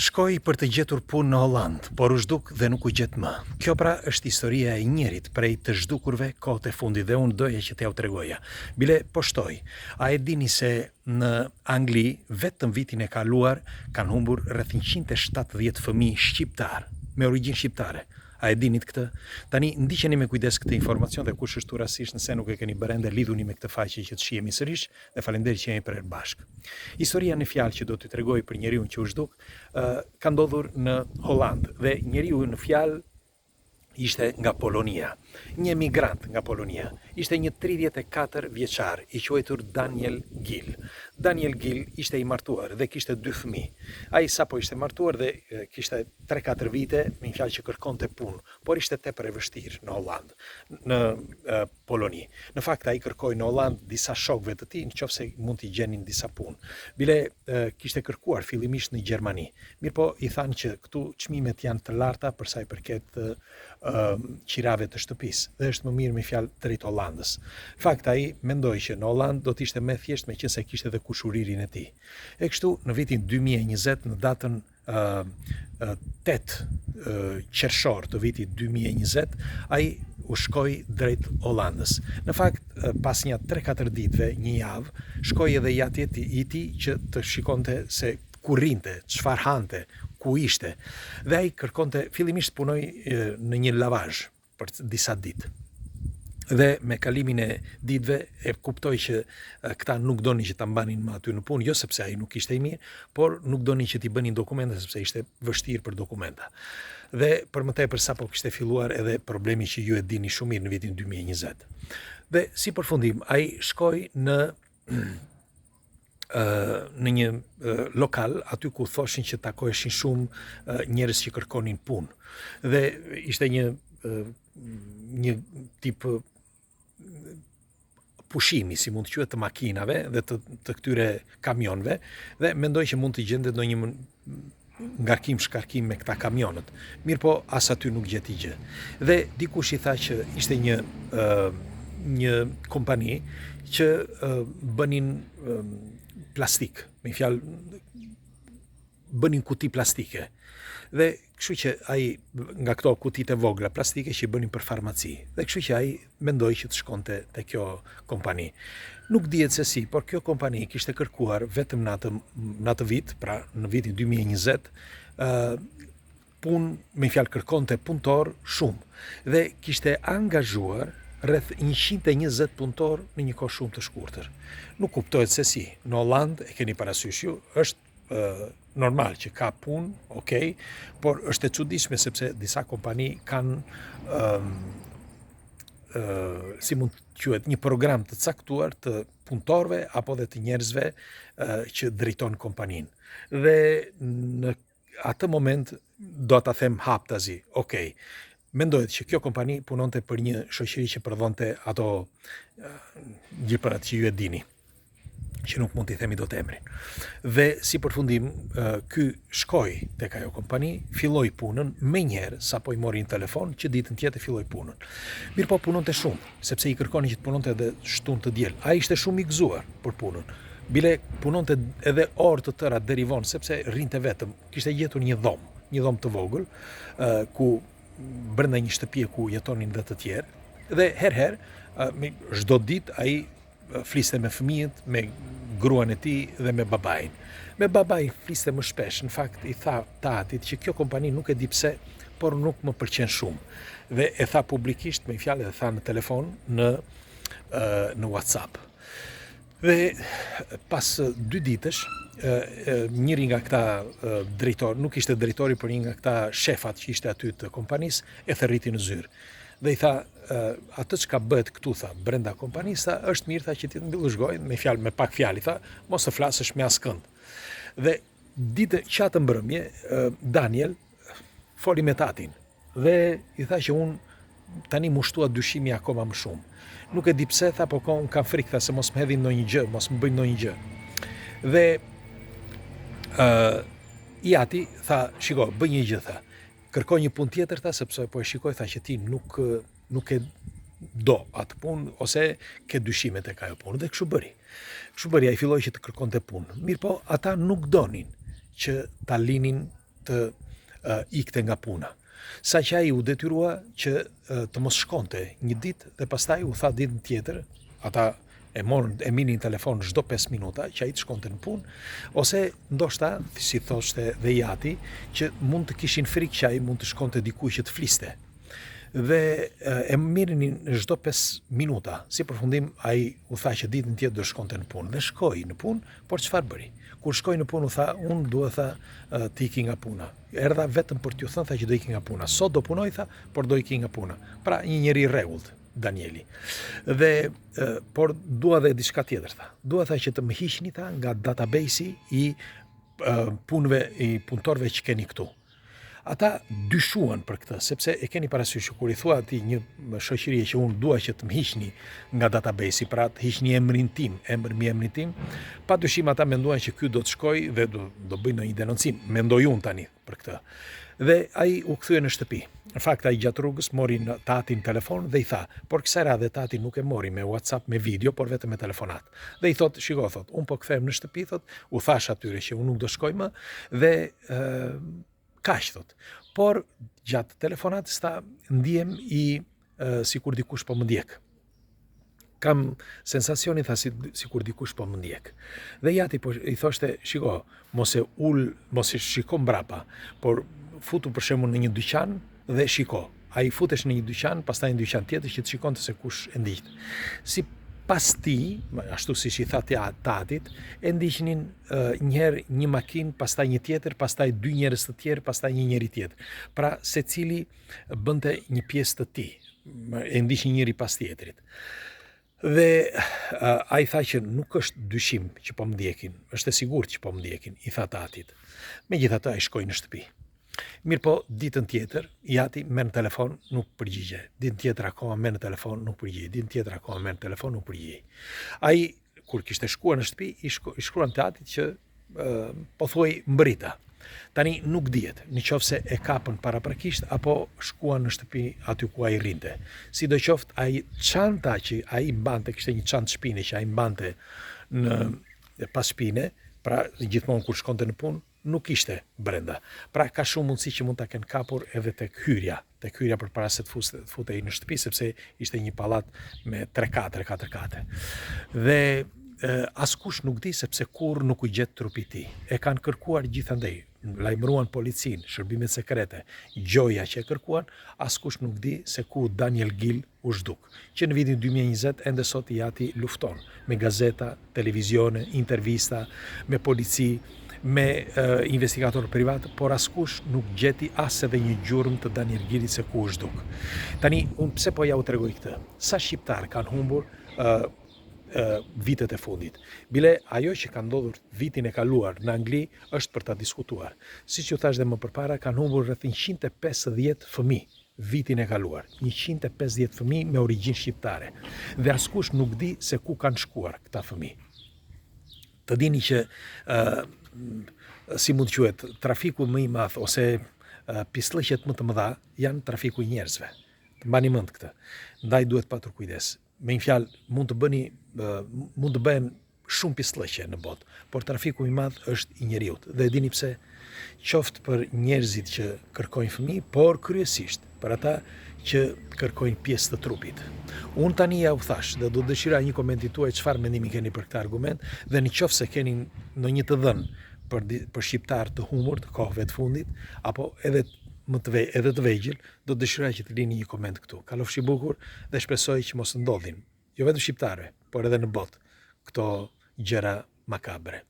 Shkoi për të gjetur punë në Holland, por u zhduk dhe nuk u gjet më. Kjo pra është historia e njerit prej të zhdukurve kohët e fundit dhe unë doja që t'ja u tregoja. Bile po shtoj, a e dini se në Angli vetëm vitin e kaluar kanë humbur rreth 170 fëmijë shqiptar me origjinë shqiptare. A e dinit këtë? Tani ndiqeni me kujdes këtë informacion dhe kush është rastisht nëse nuk e keni bërë ende, lidhuni me këtë faqe që të shihemi sërish dhe faleminderit që jemi për bashkë. Historia në fjalë që do t'ju tregoj për njeriu që u zhduk ka ndodhur në Holland dhe njeriu në fjalë ishte nga Polonia, një emigrant nga Polonia. Ishte një 34 vjeçar i quajtur Daniel Gill. Daniel Gill ishte i martuar dhe kishte 2 fëmijë. Ai sapo ishte martuar dhe kishte 3-4 vite, me fjalë që kërkonte punë, por ishte tepër e vështirë në Holland, në Poloni. Në fakt ai kërkoi në Holland disa shokëve të tij, nëse mund t'i gjenin disa punë. Bile kishte kërkuar fillimisht në Gjermani. Mirpo i thanë që këtu çmimet janë të larta për sa i përket qirave të shtëpisë dhe është më mirë me fjalë drejt Hollandës. Fakt ai mendoi që në Holland do të ishte më thjesht meqense kishte edhe kushuririn e tij. E kështu në vitin 2020 në datën 8 qershor të vitit 2020 ai u shkoi drejt Hollandës. Në fakt pas një 3-4 ditëve, një javë, shkoi edhe jatje i tij që të shikonte se ku rrinte, çfarë hante, ku ishte. Dhe ai kërkonte, fillimisht punoi në një lavazh për disa ditë. Dhe me kalimin e ditëve e kuptoi që këta nuk donin që ta mbanin më aty në punë, jo sepse ai nuk ishte i mirë, por nuk donin që t'i bënin dokumenta sepse ishte vështirë për dokumenta. Dhe për më tepër sapo kishte filluar edhe problemi që ju e dini shumë mirë në vitin 2020. Dhe si përfundim, ai shkoi në një lokal aty ku thoshin që takoheshin shumë njerëz që kërkonin punë. Dhe ishte një tip pushimi, si mund të quhet, të makinave dhe të këtyre kamionëve dhe mendoj që mund të gjente ndonjë ngarkim-shkarkim me këta kamionët. Mirpo as aty nuk gjeti gjë. Dhe dikush i tha që ishte një kompani që bënin plastik, me fjalë bënin kuti plastike. Dhe kështu që ai nga këto kutitë e vogla plastike që i bënin për farmaci. Dhe kështu që ai mendoi që të shkonte te kjo kompani. Nuk dihet se si, por kjo kompani kishte kërkuar vetëm në atë vit, pra në vitin 2020, punë, me fjalë kërkonte punëtor shumë dhe kishte angazhuar rreth 120 punëtor në një kohë shumë të shkurtër. Nuk kuptohet se si. Në Holland, e keni parasysh ju, është normal që ka punë, okay, por është e çuditshme sepse disa kompani kanë si mund të quhet, një program të caktuar të punëtorëve apo dhe të njerëzve që drejton kompaninë. Dhe në atë moment do ta them haptazi, okay. Mendohet që kjo kompani punonte për një shoqëri që prodhonte ato gjërat që ju e dini, që nuk mund t'i themi dot emrin. Dhe si përfundim, ky shkoi tek ajo kompani, filloi punën menjëherë sapo i mori në telefon që ditën tjetër filloi punën. Mirpo punonte shumë, sepse i kërkonin që të punonte edhe shtunë të diel. Ai ishte shumë i gëzuar për punën. Bile punonte edhe orë të tëra deri vonë sepse rrinte vetëm. Kishte gjetur një dhomë të vogël ku brenda një shtëpie ku jetonin dhe të tjerë. Dhe herëherë, çdo ditë ai fliste me fëmijët, me gruan e tij dhe me babain. Me babain fliste më shpesh. Në fakt i tha tatit që kjo kompani nuk e di pse, por nuk më pëlqen shumë. Dhe e tha publikisht, me fjalë e tha në telefon, në WhatsApp. Dhe pas 2 ditësh, njëri nga këta drejtor, nuk ishte drejtori, por një nga këta shefat që ishte aty të kompanisë, e thërriti në zyrë. Dhe i tha, atë që ka bëhet këtu, tha, brenda kompanisë, tha, është mirë, tha, që ti të mbyllësh gojën, me pak fjalë, tha, mos të flasësh me askënd. Dhe qatë mbrëmje, Daniel foli me tatin dhe i tha që unë tani më shtua dyshimi akoma më shumë. Nuk e di pse, tha, po unë kam frikë, tha, se mos më hedhin ndonjë gjë, mos më bëjnë ndonjë gjë. Dhe i ati tha, shiko, bëj një gjë, tha, kërkoj një punë tjetër, tha, sepse po e shikoj, tha, që ti nuk e do atë punë ose ke dyshime tek ajo punë. Dhe kështu bëri, ai filloi që të kërkonte punë. Mirë po, ata nuk donin që ta linin të ikte nga puna. Sa që ai u detyrua që të mos shkonte një ditë dhe pastaj u tha ditën tjetër, ata e minin telefon çdo 5 minuta që ai të shkonte në punë, ose ndoshta, si thoshte dhe Jati, që mund të kishin frikë që ai mund të shkonte diku që të fliste. Dhe e mirinin çdo 5 minuta. Si përfundim ai u tha që ditën tjetër do shkonte në punë. Dhe shkoi në punë, por çfarë bëri? Kur shkoi në punë u tha, unë duhet të iki nga puna. Erdha vetëm për t'ju thënë që do iki nga puna. Sot do punoj tha, por do iki nga puna. Pra një njeri i rregullt, Danieli. Dhe por dua dhe diçka tjetër tha. Dua tha që të më hiqni tha nga database-i i punëtorëve që keni këtu. Ata dyshuan për këtë, sepse e keni parasysh kur i thua atij një shoqërie që unë dua që të më hiqni nga database-i, pra të hiqni emrin tim, emrin tim, padyshim ata menduan që ky do të shkojë dhe do bëjë ndonjë denoncim, mendoj unë tani për këtë. Dhe ai u kthye në shtëpi. Në fakt ai gjatë rrugës mori tatin telefon dhe i tha, por kësaj radhe tati nuk e mori me WhatsApp, me video, por vetëm me telefonat. Dhe i thot, shiko, thot, unë po kthehem në shtëpi, thot, u thash atyre që unë nuk do shkoj më dhe kaq thot. Por gjatë telefonatës tha, ndihem sikur dikush po më ndjek. Kam sensacionin tha sikur dikush po më ndjek. Dhe Jati po i thoshte, shiko, mos e shiko mbrapa, por futu për shembull në një dyqan dhe shiko. Ai futesh në një dyqan, pastaj në dyqan tjetër që të shikonte se kush e ndiqte. Si pas ti, ashtu siç i tha tatit, e ndiqnin njëherë një makinë, pastaj një tjetër, pastaj 2 njerëz të tjerë, pastaj një njeri tjetër. Pra secili bënte një pjesë të tij, e ndiqnin njëri pas tjetrit. Dhe ai tha që nuk është dyshim që po më ndjekin, është e sigurt që po më ndjekin, i tha tatit. Megjithatë ai shkoi në shtëpi. Mirë po, ditën tjetër, Jati merr në telefon, nuk përgjigje. Ditën tjetër akoma merr në telefon, nuk përgjigje. Ditën tjetër akoma merr në telefon, nuk përgjigje. Ai, kur kishte shkuar në shtëpi, i shkruan tatit që pothuaj mbrita. Tani nuk dihet, nëse e kapën paraprakisht apo shkuan në shtëpi aty ku ai rrinte. Sidoqoftë, ai çanta që ai mbante, kishte një çantë shpine që ai mbante pas shpine, pra gjithmonë kur shkonte në punë, nuk ishte brenda. Pra ka shumë mundësi që mund ta kenë kapur edhe tek hyrja përpara se të futej në shtëpi, sepse ishte një pallat me 3 kate, 4 kate. Dhe askush nuk di sepse kurrë nuk u gjet trupi i tij. E kanë kërkuar gjithandej, lajmëruan policinë, shërbimet sekrete, gjoja që e kërkuan, askush nuk di se ku Daniel Gil u zhduk. Që në vitin 2020 ende sot Jati lufton me gazeta, televizione, intervista, me polici, me investigator privat, por askush nuk gjeti as edhe një gjurmë të Daniel Gilit se ku u zhduk. Tani, unë pse po ja u tregoj këtë? Sa shqiptar kanë humbur vitet e fundit. Bile ajo që ka ndodhur vitin e kaluar në Angli është për ta diskutuar. Siç ju thash dhe më përpara, kanë humbur rreth 150 fëmijë vitin e kaluar. 150 fëmijë me origjinë shqiptare. Dhe askush nuk di se ku kanë shkuar këta fëmijë. Të dini që si mund të quhet, trafiku më i madh ose pislliqet më të mëdha janë trafiku i njerëzve. Të mbani mend këtë. Ndaj duhet patur kujdes. Me një fjalë, mund të bëhen shumë pislliqe në botë, por trafiku i madh është i njerëzit. Dhe e dini pse? Qoftë për njerëzit që kërkojnë fëmijë, por kryesisht për ata që kërkojnë pjesë të trupit. Unë tani ja u thash dhe do dëshira një komenti tuaj çfarë mendimi keni për këtë argument, dhe nëse keni ndonjë të dhënë për shqiptar të humbur të kohëve të fundit, apo edhe të vegjël, do dëshiroj që të lini një koment këtu. Kalofshi bukur dhe shpresoj që mos ndodhin, jo vetëm shqiptarëve, por edhe në botë, këto gjëra makabre.